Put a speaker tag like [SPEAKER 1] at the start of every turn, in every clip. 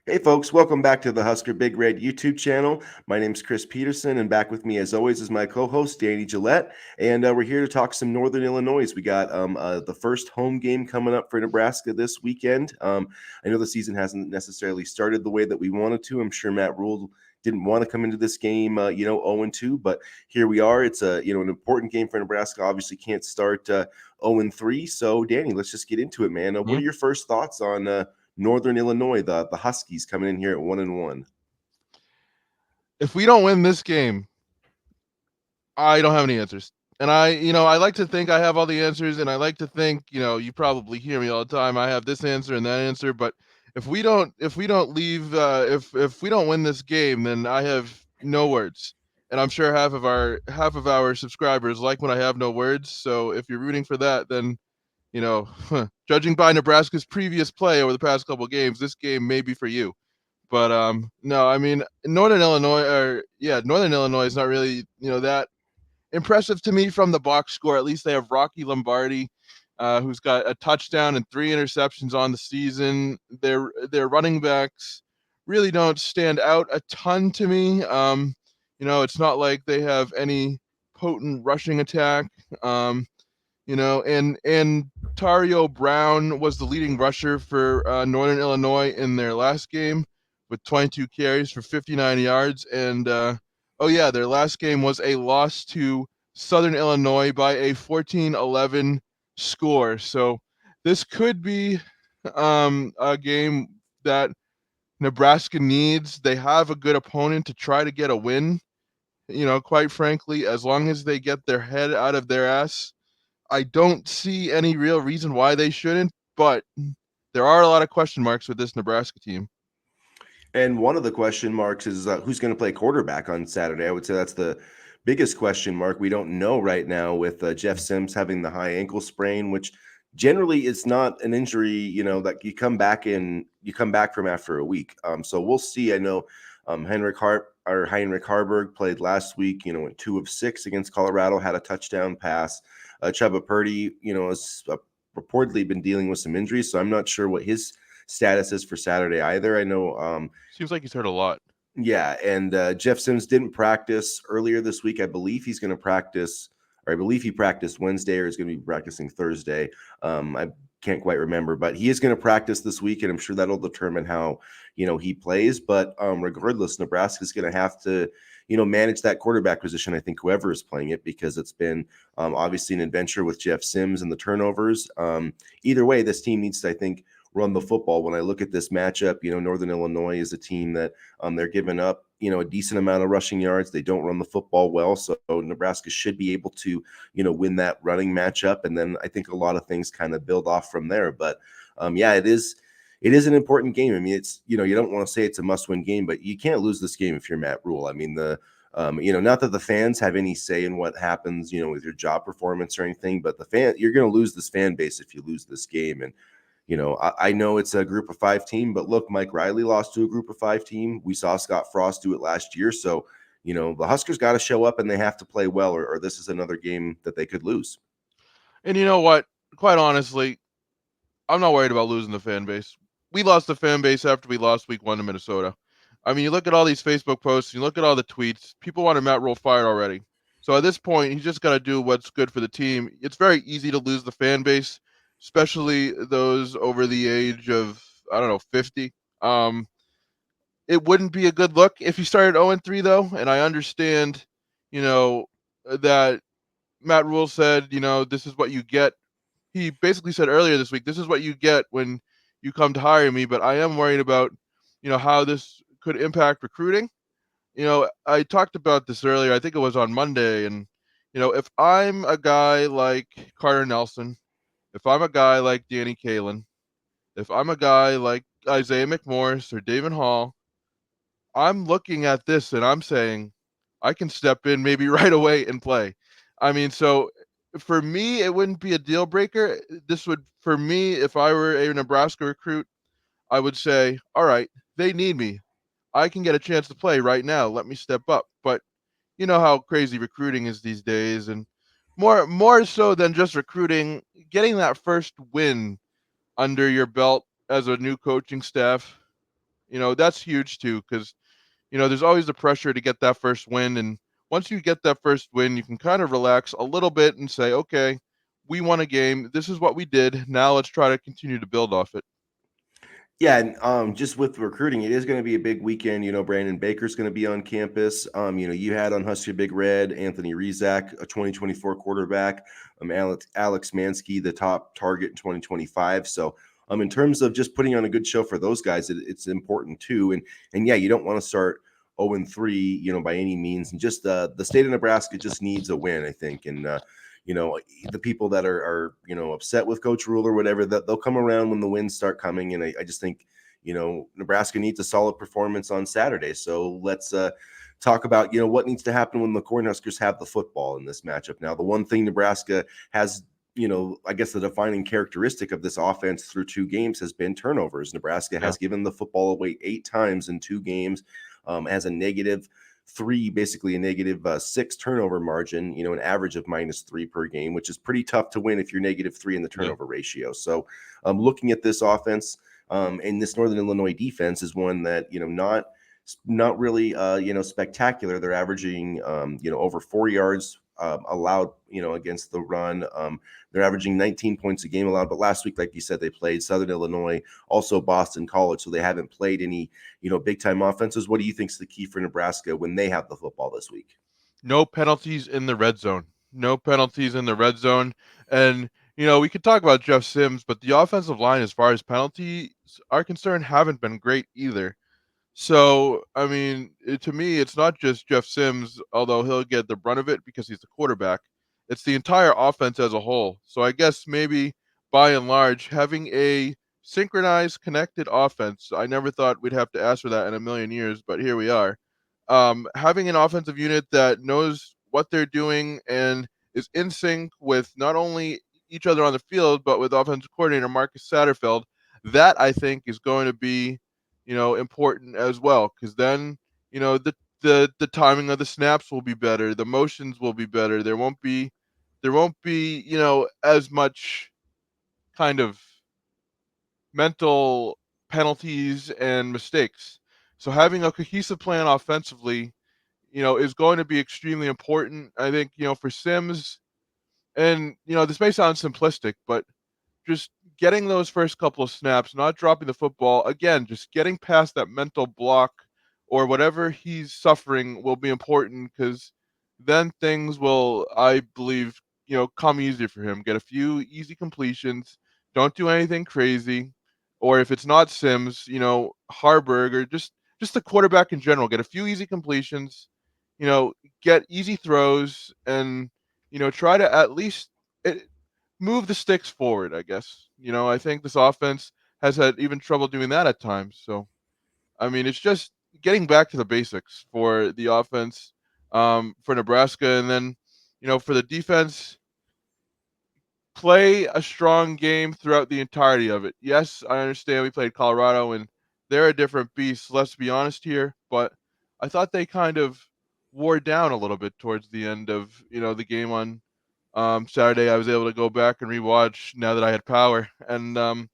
[SPEAKER 1] Hey folks, welcome back to the Husker Big Red YouTube channel. My name's Chris Peterson, and back with me as always is my co-host Danny Gillette, and we're here to talk some Northern Illinois. We got the first home game coming up for Nebraska this weekend. I know the season hasn't necessarily started the way that we wanted to. I'm sure Matt Rule didn't want to come into this game, 0-2, but here we are. It's an important game for Nebraska. Obviously, can't start 0-3. So, Danny, let's just get into it, man. What
[SPEAKER 2] Mhm.
[SPEAKER 1] are your first thoughts on Northern Illinois, the Huskies coming in here at 1-1?
[SPEAKER 2] If we don't win this game, I don't have any answers. And I like to think I have all the answers, and I like to think, you probably hear me all the time. I have this answer and that answer, but if we don't leave, if we don't win this game, then I have no words. And I'm sure half of our subscribers like when I have no words. So if you're rooting for that, then judging by Nebraska's previous play over the past couple of games, this game may be for you. But no, I mean Northern Illinois is not really that impressive to me from the box score. At least they have Rocky Lombardi, who's got a touchdown and 3 interceptions on the season. Their running backs really don't stand out a ton to me. It's not like they have any potent rushing attack. And Tario Brown was the leading rusher for Northern Illinois in their last game with 22 carries for 59 yards. And oh yeah, their last game was a loss to Southern Illinois by a 14-11 score. So this could be a game that Nebraska needs. They have a good opponent to try to get a win. Quite frankly, as long as they get their head out of their ass, I don't see any real reason why they shouldn't, but there are a lot of question marks with this Nebraska team.
[SPEAKER 1] And one of the question marks is who's going to play quarterback on Saturday. I would say that's the biggest question mark. We don't know right now with Jeff Sims having the high ankle sprain, which generally is not an injury, that you come back from after a week. So we'll see. I know Heinrich Harburg played last week, went 2 of 6 against Colorado, had a touchdown pass. Chuba Purdy, has reportedly been dealing with some injuries, so I'm not sure what his status is for Saturday either. I know,
[SPEAKER 2] Seems like he's hurt a lot.
[SPEAKER 1] yeah, and Jeff Sims didn't practice earlier this week. I believe he's going to practice, or I believe he practiced Wednesday, or is going to be practicing Thursday. I can't quite remember, but he is going to practice this week, and I'm sure that'll determine how he plays. But regardless, Nebraska is going to have to manage that quarterback position. I think whoever is playing it, because it's been obviously an adventure with Jeff Sims and the turnovers. Either way, this team needs to, I think, run the football. When I look at this matchup, Northern Illinois is a team that they're giving up, a decent amount of rushing yards. They don't run the football well, so Nebraska should be able to, win that running matchup. And then I think a lot of things kind of build off from there. But yeah, it is an important game. I mean, it's you don't want to say it's a must-win game, but you can't lose this game if you're Matt Rule. I mean, not that the fans have any say in what happens, with your job performance or anything, but you're going to lose this fan base if you lose this game. And I know it's a group of 5 team, but look, Mike Riley lost to a group of 5 team. We saw Scott Frost do it last year. So, the Huskers got to show up and they have to play well, or this is another game that they could lose.
[SPEAKER 2] And you know what? Quite honestly, I'm not worried about losing the fan base. We lost the fan base after we lost week 1 to Minnesota. I mean, you look at all these Facebook posts, you look at all the tweets, people wanted Matt Rule fired already. So at this point, he's just got to do what's good for the team. It's very easy to lose the fan base, especially those over the age of, I don't know, 50. Um, it wouldn't be a good look if he started 0-3 though, and I understand, you know, that Matt Rule said, this is what you get. He basically said earlier this week, this is what you get when you come to hire me, but I am worried about, how this could impact recruiting. I talked about this earlier. I think it was on Monday, and if I'm a guy like Carter Nelson, if I'm a guy like Danny Kalen, if I'm a guy like Isaiah McMorris or David Hall, I'm looking at this and I'm saying I can step in maybe right away and play. I mean, so for me, it wouldn't be a deal breaker. This would, for me, if I were a Nebraska recruit, I would say, all right, they need me. I can get a chance to play right now. Let me step up. But you know how crazy recruiting is these days, and more so than just recruiting, getting that first win under your belt as a new coaching staff That's huge too, because there's always the pressure to get that first win, and once you get that first win, you can kind of relax a little bit and say, okay, we won a game. This is what we did. Now let's try to continue to build off it.
[SPEAKER 1] Yeah, and just with recruiting, it is going to be a big weekend. Brandon Baker's going to be on campus. You had on Husker Big Red Anthony Rizak, a 2024 quarterback. Alex Mansky, the top target in 2025. So, in terms of just putting on a good show for those guys, it's important too. And yeah, you don't want to start 0-3, by any means. And just the state of Nebraska just needs a win, I think. And the people that are upset with Coach Rule or whatever, that they'll come around when the wins start coming. And I just think Nebraska needs a solid performance on Saturday. So let's talk about what needs to happen when the Cornhuskers have the football in this matchup. Now, the one thing Nebraska has, I guess the defining characteristic of this offense through 2 games has been turnovers. Nebraska has given the football away 8 times in 2 games, as a -3, basically a -6 turnover margin, an average of -3 per game, which is pretty tough to win if you're -3 in the turnover ratio. So looking at this offense, and this Northern Illinois defense is one that, not really, spectacular. They're averaging, over 4 yards allowed, against the run. They're averaging 19 points a game allowed. But last week, like you said, they played Southern Illinois, also Boston College, so they haven't played any, big time offenses. What do you think is the key for Nebraska when they have the football this week?
[SPEAKER 2] No penalties in the red zone. No penalties in the red zone. And, we could talk about Jeff Sims, but the offensive line, as far as penalties are concerned, haven't been great either. So, I mean, to me, it's not just Jeff Sims, although he'll get the brunt of it because he's the quarterback. It's the entire offense as a whole. So I guess maybe by and large, having a synchronized, connected offense, I never thought we'd have to ask for that in a million years, but here we are. Having an offensive unit that knows what they're doing and is in sync with not only each other on the field, but with offensive coordinator Marcus Satterfield, that I think is going to be important as well, because then the timing of the snaps will be better, the motions will be better. There won't be as much kind of mental penalties and mistakes. So having a cohesive plan offensively, is going to be extremely important. I think for Sims, and this may sound simplistic, but just getting those first couple of snaps, not dropping the football, again, just getting past that mental block or whatever he's suffering will be important, because then things will, I believe, come easier for him. Get a few easy completions, don't do anything crazy. Or if it's not Sims, Harburg, or just the quarterback in general, get a few easy completions, get easy throws, and try to at least move the sticks forward, I guess. I think this offense has had even trouble doing that at times. So, I mean, it's just getting back to the basics for the offense, for Nebraska. And then, for the defense, play a strong game throughout the entirety of it. Yes, I understand we played Colorado and they're a different beast, let's be honest here, but I thought they kind of wore down a little bit towards the end of, the game on Saturday. I was able to go back and rewatch now that I had power, and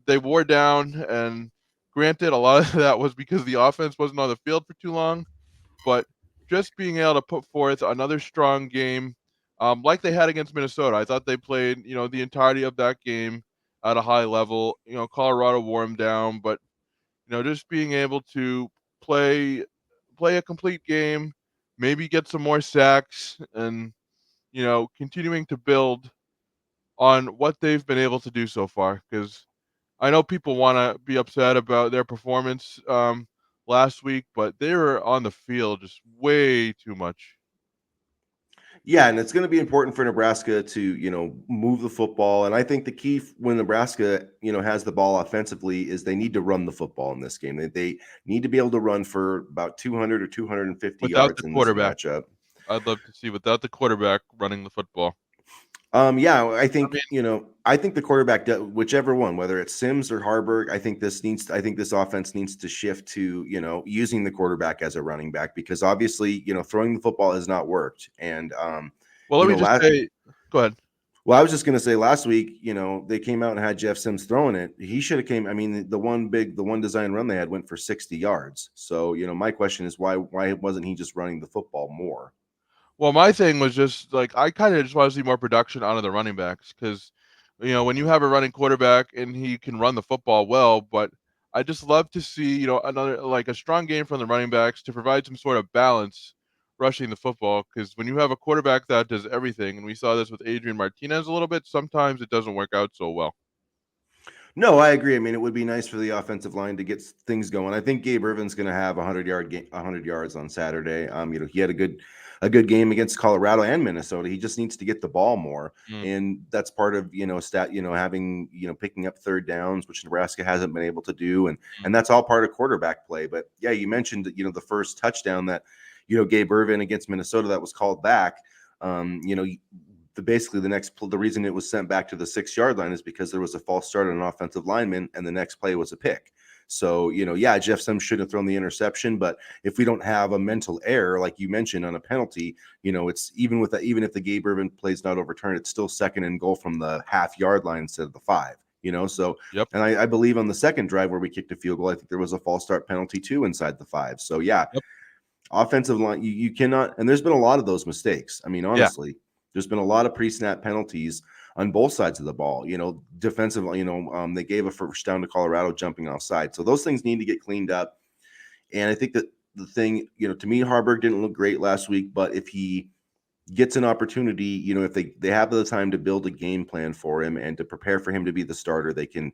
[SPEAKER 2] they wore down. And granted, a lot of that was because the offense wasn't on the field for too long, but just being able to put forth another strong game, like they had against Minnesota. I thought they played, the entirety of that game at a high level. Colorado wore them down, but just being able to play play a complete game, maybe get some more sacks, and continuing to build on what they've been able to do so far. Because I know people want to be upset about their performance last week, but they were on the field just way too much.
[SPEAKER 1] Yeah, and it's going to be important for Nebraska to, move the football. And I think the key when Nebraska, has the ball offensively is they need to run the football in this game. They need to be able to run for about 200 or 250
[SPEAKER 2] Without
[SPEAKER 1] yards
[SPEAKER 2] the
[SPEAKER 1] in this
[SPEAKER 2] quarterback,
[SPEAKER 1] matchup.
[SPEAKER 2] I'd love to see without the quarterback running the football.
[SPEAKER 1] Yeah, I
[SPEAKER 2] I
[SPEAKER 1] think
[SPEAKER 2] mean,
[SPEAKER 1] I think the quarterback, whichever one, whether it's Sims or Harburg, I think this offense needs to shift to using the quarterback as a running back, because obviously throwing the football has not worked, and
[SPEAKER 2] well, let me just
[SPEAKER 1] last
[SPEAKER 2] say, go ahead.
[SPEAKER 1] Well, I was just going to say last week, they came out and had Jeff Sims throwing it. He should have came. I mean, the one design run they had went for 60 yards. So, my question is why wasn't he just running the football more?
[SPEAKER 2] Well, my thing was just like I kind of just want to see more production out of the running backs because, when you have a running quarterback and he can run the football well, but I just love to see another like a strong game from the running backs to provide some sort of balance rushing the football because when you have a quarterback that does everything, and we saw this with Adrian Martinez a little bit, sometimes it doesn't work out so well.
[SPEAKER 1] No, I agree. I mean, it would be nice for the offensive line to get things going. I think Gabe Irvin's going to have 100 yards on Saturday. He had a good game against Colorado and Minnesota. He just needs to get the ball more,
[SPEAKER 2] Mm,
[SPEAKER 1] and that's part of having picking up third downs, which Nebraska hasn't been able to do,
[SPEAKER 2] mm.
[SPEAKER 1] and that's all part of quarterback play. But yeah, you mentioned the first touchdown that Gabe Irvin against Minnesota that was called back. Basically the reason it was sent back to the 6 yard line is because there was a false start on an offensive lineman, and the next play was a pick. So, yeah, Jeff Sims should have thrown the interception, but if we don't have a mental error, like you mentioned, on a penalty, it's even with that, even if the Gabe Irvin play's not overturned, it's still second and goal from the half-yard line instead of the 5. So,
[SPEAKER 2] Yep.
[SPEAKER 1] and I believe on the second drive where we kicked a field goal, I think there was a false start penalty too inside the 5. So, yeah,
[SPEAKER 2] Yep.
[SPEAKER 1] offensive line, you cannot, and there's been a lot of those mistakes. I mean,
[SPEAKER 2] Yeah.
[SPEAKER 1] honestly, there's been a lot of pre-snap penalties on both sides of the ball. Defensively, they gave a first down to Colorado jumping offside. So those things need to get cleaned up. And I think that the thing, to me, Harburg didn't look great last week, but if he gets an opportunity, if they have the time to build a game plan for him and to prepare for him to be the starter, they can,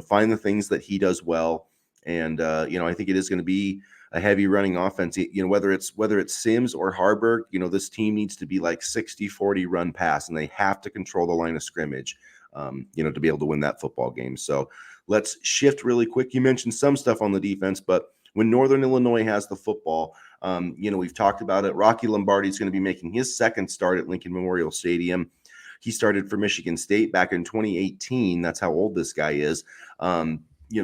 [SPEAKER 1] find the things that he does well. And I think it is going to be a heavy running offense. Whether it's Sims or Harburg, this team needs to be like 60-40 run pass, and they have to control the line of scrimmage, to be able to win that football game. So let's shift really quick. You mentioned some stuff on the defense, but when Northern Illinois has the football, we've talked about it. Rocky Lombardi is going to be making his second start at Lincoln Memorial Stadium. He started for Michigan State back in 2018. That's how old this guy is.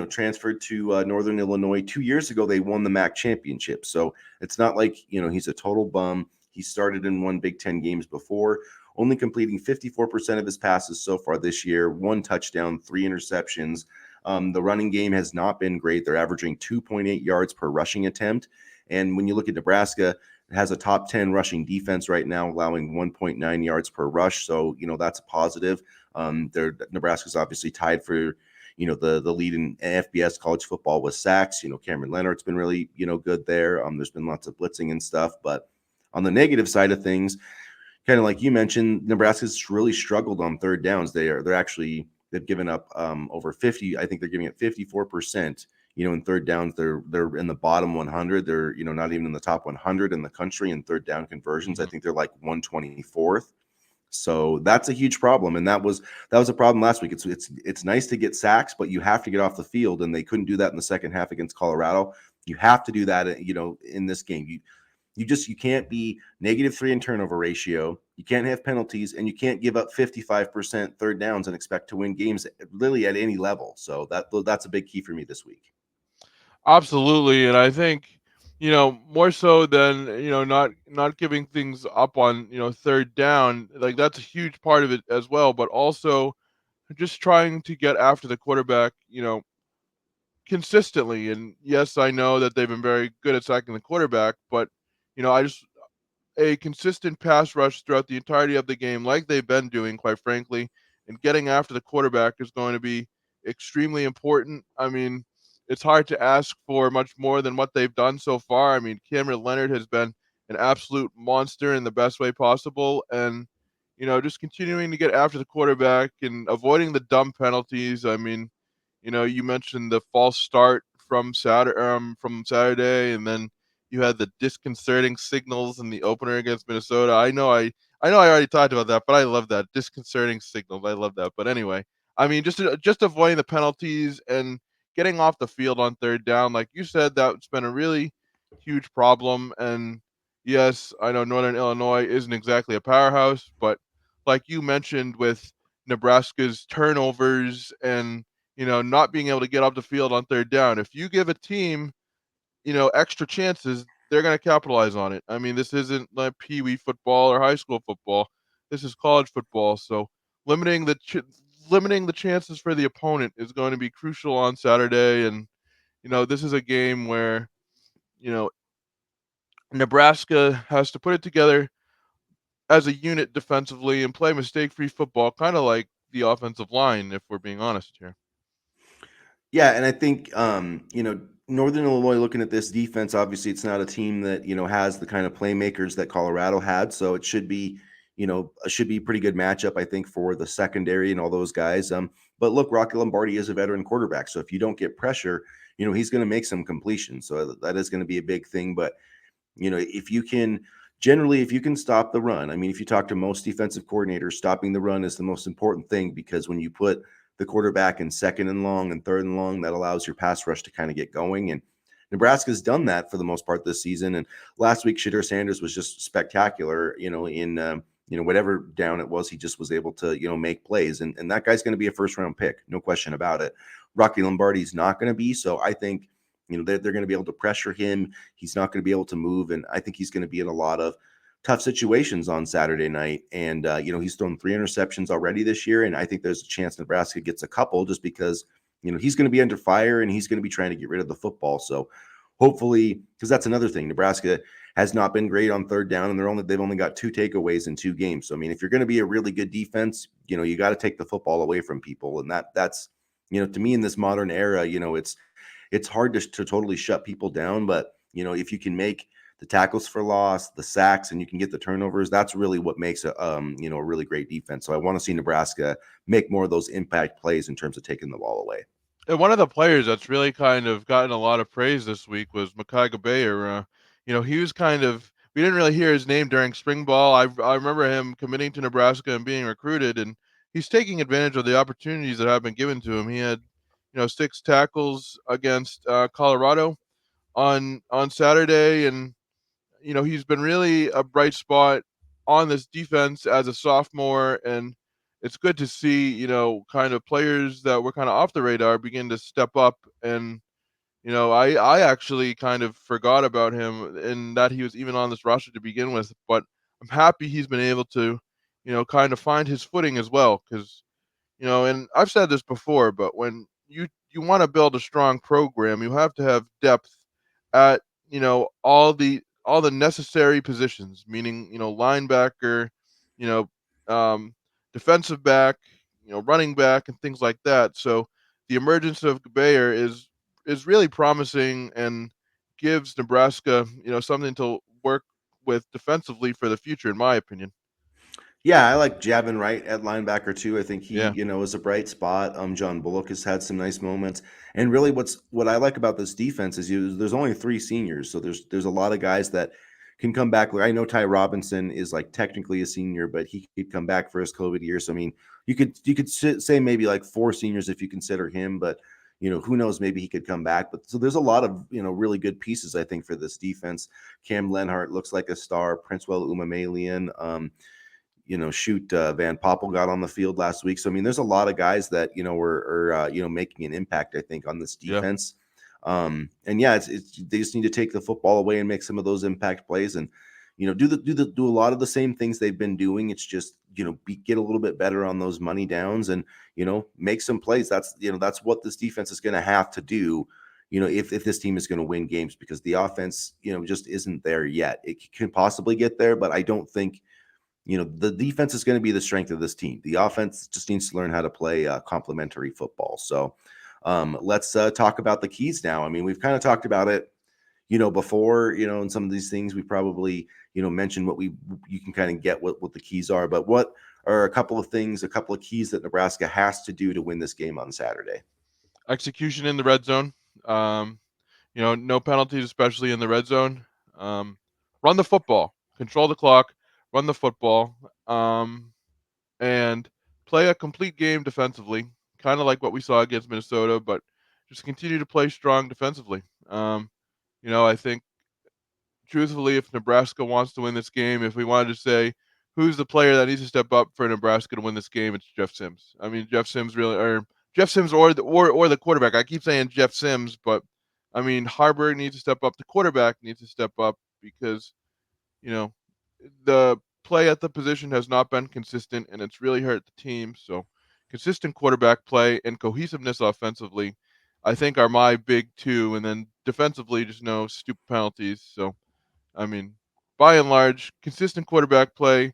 [SPEAKER 1] Transferred to Northern Illinois 2 years ago. They won the MAC championship. So it's not like, he's a total bum. He started in one Big Ten games before, only completing 54% of his passes so far this year, 1 touchdown, 3 interceptions. The running game has not been great. They're averaging 2.8 yards per rushing attempt. And when you look at Nebraska, it has a top 10 rushing defense right now, allowing 1.9 yards per rush. So, that's a positive. Nebraska's obviously tied for, the lead in FBS college football with sacks. Cameron Leonard's been really, good there. There's been lots of blitzing and stuff. But on the negative side of things, kind of like you mentioned, Nebraska's really struggled on third downs. They've given up over 50. I think they're giving it 54%. In third downs, they're in the bottom 100. They're not even in the top 100 in the country in third down conversions. I
[SPEAKER 2] Mhm.
[SPEAKER 1] think they're like 124th. So that's a huge problem, and that was a problem last week. It's nice to get sacks, but you have to get off the field, and they couldn't do that in the second half against Colorado. You have to do that, in this game. You can't be -3 in turnover ratio. You can't have penalties, and you can't give up 55% third downs and expect to win games really at any level. So that's a big key for me this week.
[SPEAKER 2] Absolutely, and I think, more so than, not giving things up on, third down, like, that's a huge part of it as well, but also just trying to get after the quarterback, consistently, and yes, I know that they've been very good at sacking the quarterback, but, I just a consistent pass rush throughout the entirety of the game, like they've been doing, quite frankly, and getting after the quarterback is going to be extremely important. I mean, it's hard to ask for much more than what they've done so far. I mean, Cameron Leonard has been an absolute monster in the best way possible. And, just continuing to get after the quarterback and avoiding the dumb penalties. I mean, you mentioned the false start from Saturday, and then you had the disconcerting signals in the opener against Minnesota. I know I already talked about that, but I love that disconcerting signals. I love that. But anyway, I mean, just avoiding the penalties and getting off the field on third down, like you said, that's been a really huge problem. And yes, I know Northern Illinois isn't exactly a powerhouse, but like you mentioned with Nebraska's turnovers and not being able to get off the field on third down. If you give a team, extra chances, they're going to capitalize on it. I mean, this isn't like pee wee football or high school football. This is college football. So limiting the limiting the chances for the opponent is going to be crucial on Saturday. And this is a game where you know Nebraska has to put it together as a unit defensively and play mistake-free football, kind of like the offensive line, if we're being honest here.
[SPEAKER 1] Yeah, and I think Northern Illinois, looking at this defense, obviously it's not a team that has the kind of playmakers that Colorado had, so it should be a pretty good matchup, I think, for the secondary and all those guys. But look, Rocky Lombardi is a veteran quarterback, so if you don't get pressure, he's going to make some completions, so that is going to be a big thing. But if you can generally, if you can stop the run, I mean, if you talk to most defensive coordinators, stopping the run is the most important thing, because when you put the quarterback in second and long and third and long, that allows your pass rush to kind of get going. And Nebraska's done that for the most part this season. And last week, Shadur Sanders was just spectacular, in whatever down it was, he just was able to, make plays. And that guy's going to be a first round pick, no question about it. Rocky Lombardi's not going to be. So I think, they're going to be able to pressure him. He's not going to be able to move. And I think he's going to be in a lot of tough situations on Saturday night. And, he's thrown 3 interceptions already this year. And I think there's a chance Nebraska gets a couple, just because, he's going to be under fire and he's going to be trying to get rid of the football. So hopefully, because that's another thing, Nebraska has not been great on third down, and they've only got 2 takeaways in 2 games. So, I mean, if you're going to be a really good defense, you got to take the football away from people. And that's, to me, in this modern era, it's hard to totally shut people down. But, if you can make the tackles for loss, the sacks, and you can get the turnovers, that's really what makes a really great defense. So I want to see Nebraska make more of those impact plays in terms of taking the ball away.
[SPEAKER 2] And one of the players that's really kind of gotten a lot of praise this week was Micah Bayer. He was we didn't really hear his name during spring ball. I remember him committing to Nebraska and being recruited, and he's taking advantage of the opportunities that have been given to him. He had, 6 tackles against Colorado on Saturday, and he's been really a bright spot on this defense as a sophomore. And it's good to see, kind of players that were kind of off the radar begin to step up. And, I actually kind of forgot about him and that he was even on this roster to begin with, but I'm happy he's been able to, kind of find his footing as well. Cause, and I've said this before, but when you want to build a strong program, you have to have depth at, all the necessary positions, meaning, linebacker, you know, um, defensive back, running back, and things like that. So the emergence of Bayer is really promising and gives Nebraska, something to work with defensively for the future, in my opinion.
[SPEAKER 1] Yeah, I like Javin Wright at linebacker too. I think he,
[SPEAKER 2] Yeah,
[SPEAKER 1] is a bright spot. John Bullock has had some nice moments, and really, what I like about this defense is there's only 3 seniors, so there's a lot of guys that can come back. I know Ty Robinson is like technically a senior, but he could come back for his COVID year. So I mean, you could say maybe like 4 seniors if you consider him, but who knows? Maybe he could come back. But so there's a lot of really good pieces, I think, for this defense. Cam Lenhart looks like a star. Princewell Umamalian. Van Poppel got on the field last week. So I mean, there's a lot of guys that are making an impact, I think, on this
[SPEAKER 2] yeah.
[SPEAKER 1] defense. And yeah, it's they just need to take the football away and make some of those impact plays, and do a lot of the same things they've been doing. It's just get a little bit better on those money downs and make some plays. That's what this defense is going to have to do. If this team is going to win games, because the offense just isn't there yet. It can possibly get there, but I don't think. The defense is going to be the strength of this team. The offense just needs to learn how to play complementary football. So let's talk about the keys now. I mean, we've kind of talked about it, before, and some of these things we probably, mentioned you can kind of get what the keys are. But what are a couple of keys that Nebraska has to do to win this game on Saturday?
[SPEAKER 2] Execution in the red zone. Um, no penalties, especially in the red zone. Run the football, control the clock, run the football, and play a complete game defensively, kind of like what we saw against Minnesota, but just continue to play strong defensively. I think truthfully, if Nebraska wants to win this game, if we wanted to say who's the player that needs to step up for Nebraska to win this game, it's Jeff Sims. I mean, Jeff Sims or the quarterback. I keep saying Jeff Sims, but I mean Harburg needs to step up. The quarterback needs to step up because you know the play at the position has not been consistent, and it's really hurt the team. So, consistent quarterback play and cohesiveness offensively, I think, are my big two. And then defensively, just no stupid penalties. So, I mean, by and large, consistent quarterback play,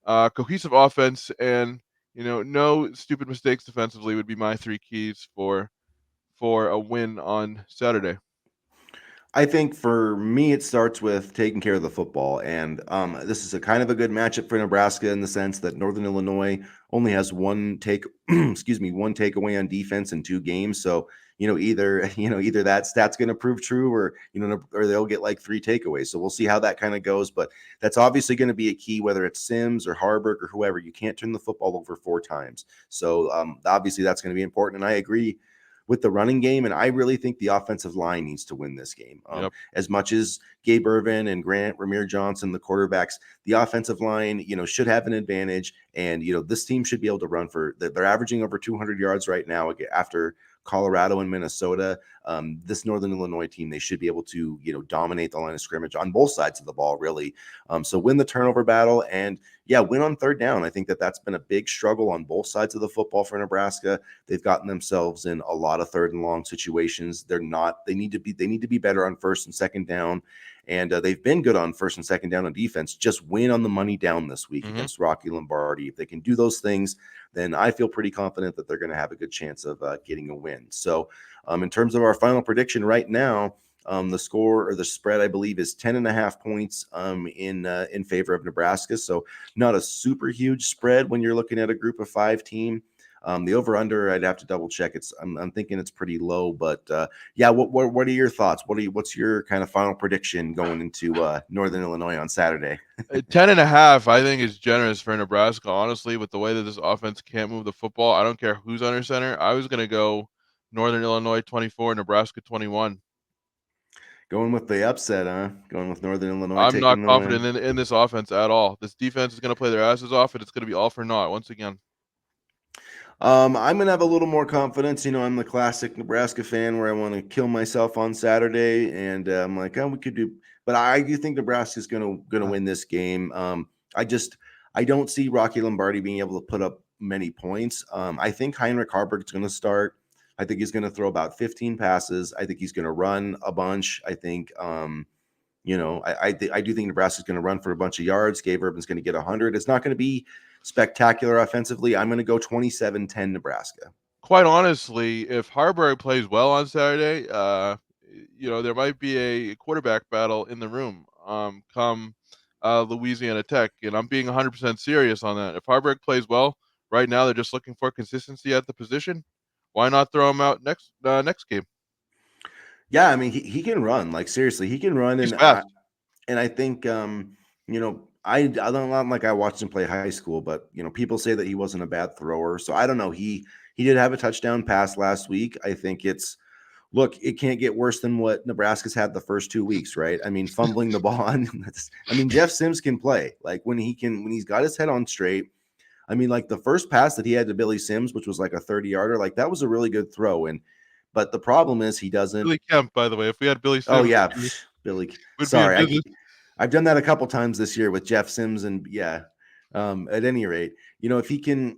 [SPEAKER 2] cohesive offense, and no stupid mistakes defensively would be my three keys for a win on Saturday.
[SPEAKER 1] I think for me, it starts with taking care of the football. And this is a kind of a good matchup for Nebraska in the sense that Northern Illinois only has one one takeaway on defense in 2 games. So, either that stat's going to prove true or they'll get like 3 takeaways. So we'll see how that kind of goes. But that's obviously going to be a key, whether it's Sims or Harburg or whoever. You can't turn the football over 4 times. So obviously that's going to be important. And I agree with the running game. And I really think the offensive line needs to win this game.
[SPEAKER 2] Yep.
[SPEAKER 1] As much as Gabe Ervin and Grant Ramir Johnson, the quarterbacks, the offensive line, should have an advantage. And, this team should be able to run they're averaging over 200 yards right now after Colorado and Minnesota. This Northern Illinois team, they should be able to, dominate the line of scrimmage on both sides of the ball, really. So win the turnover battle and, win on third down. I think that's been a big struggle on both sides of the football for Nebraska. They've gotten themselves in a lot of third and long situations. They need to be better on first and second down. And they've been good on first and second down on defense. Just win on the money down this week against Rocky Lombardi. If they can do those things, then I feel pretty confident that they're going to have a good chance of getting a win. So in terms of our final prediction right now, the score or the spread, I believe, is 10.5 points in favor of Nebraska. So not a super huge spread when you're looking at a group of 5 team. The over/under, I'd have to double check. I'm thinking it's pretty low, but what are your thoughts? What's your kind of final prediction going into Northern Illinois on Saturday?
[SPEAKER 2] 10.5, I think, is generous for Nebraska. Honestly, with the way that this offense can't move the football, I don't care who's under center. I was going to go Northern Illinois 24, Nebraska 21.
[SPEAKER 1] Going with the upset, huh? Going with Northern Illinois
[SPEAKER 2] I'm not
[SPEAKER 1] taking the win.
[SPEAKER 2] confident in this offense at all. This defense is going to play their asses off, and it's going to be all for naught once again.
[SPEAKER 1] I'm gonna have a little more confidence. I'm the classic Nebraska fan where I want to kill myself on Saturday, and I'm like, oh, we could do. But I do think Nebraska's gonna win this game. I don't see Rocky Lombardi being able to put up many points. I think Heinrich Harburg's gonna start. I think he's gonna throw about 15 passes. I think he's gonna run a bunch. I think. I do think Nebraska's going to run for a bunch of yards. Gabe Urban's going to get 100. It's not going to be spectacular offensively. I'm going to go 27-10 Nebraska.
[SPEAKER 2] Quite honestly, if Harburg plays well on Saturday, there might be a quarterback battle in the room come Louisiana Tech, and I'm being 100% serious on that. If Harburg plays well, right now they're just looking for consistency at the position. Why not throw him out next game?
[SPEAKER 1] Yeah, I mean he can run. Like seriously, he can run,
[SPEAKER 2] He's
[SPEAKER 1] and
[SPEAKER 2] fast.
[SPEAKER 1] I think I don't not like I watched him play high school, but people say that he wasn't a bad thrower. So I don't know. He did have a touchdown pass last week. I think it can't get worse than what Nebraska's had the first 2 weeks, right? I mean, fumbling the ball on. Jeff Sims can play. Like when he's got his head on straight. I mean, like the first pass that he had to Billy Sims, which was like a 30-yarder, like that was a really good throw. But the problem is he doesn't.
[SPEAKER 2] Billy Kemp, by the way. If we had Billy Sims,
[SPEAKER 1] Oh yeah, Billy.
[SPEAKER 2] would be in
[SPEAKER 1] Sorry,
[SPEAKER 2] business.
[SPEAKER 1] I've done that a couple times this year with Jeff Sims, and at any rate, if he can.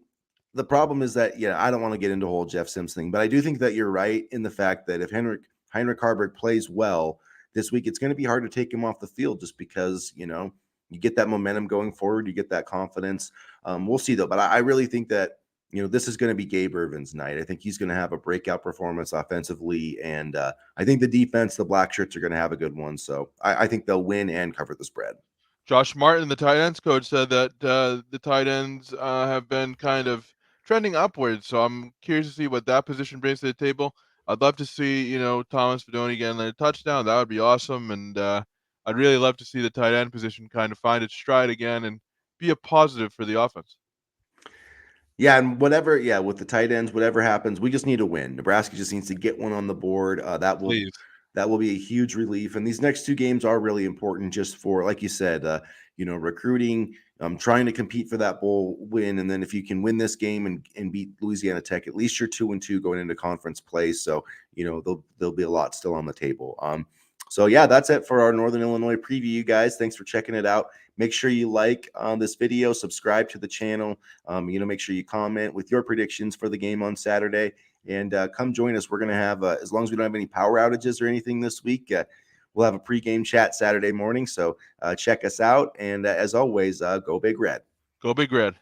[SPEAKER 1] The problem is that I don't want to get into the whole Jeff Sims thing, but I do think that you're right in the fact that if Heinrich Harburg plays well this week, it's going to be hard to take him off the field just because you get that momentum going forward, you get that confidence. We'll see though, but I really think that this is going to be Gabe Ervin's night. I think he's going to have a breakout performance offensively, and I think the defense, the Black Shirts, are going to have a good one. So I think they'll win and cover the spread.
[SPEAKER 2] Josh Martin, the tight ends coach, said that the tight ends have been kind of trending upwards. So I'm curious to see what that position brings to the table. I'd love to see, Thomas Fedoni getting a touchdown. That would be awesome. And I'd really love to see the tight end position kind of find its stride again and be a positive for the offense.
[SPEAKER 1] Yeah, and with the tight ends, whatever happens, we just need to win. Nebraska just needs to get one on the board.
[SPEAKER 2] Please.
[SPEAKER 1] That will be a huge relief. And these next 2 games are really important just for, like you said, recruiting, trying to compete for that bowl win. And then if you can win this game and beat Louisiana Tech, at least you're 2-2 going into conference play. So, there'll be a lot still on the table. So yeah, that's it for our Northern Illinois preview, guys. Thanks for checking it out. Make sure you like this video, subscribe to the channel. Make sure you comment with your predictions for the game on Saturday, and come join us. We're going to have, as long as we don't have any power outages or anything this week, we'll have a pregame chat Saturday morning. So check us out, and as always, go Big Red.
[SPEAKER 2] Go Big Red.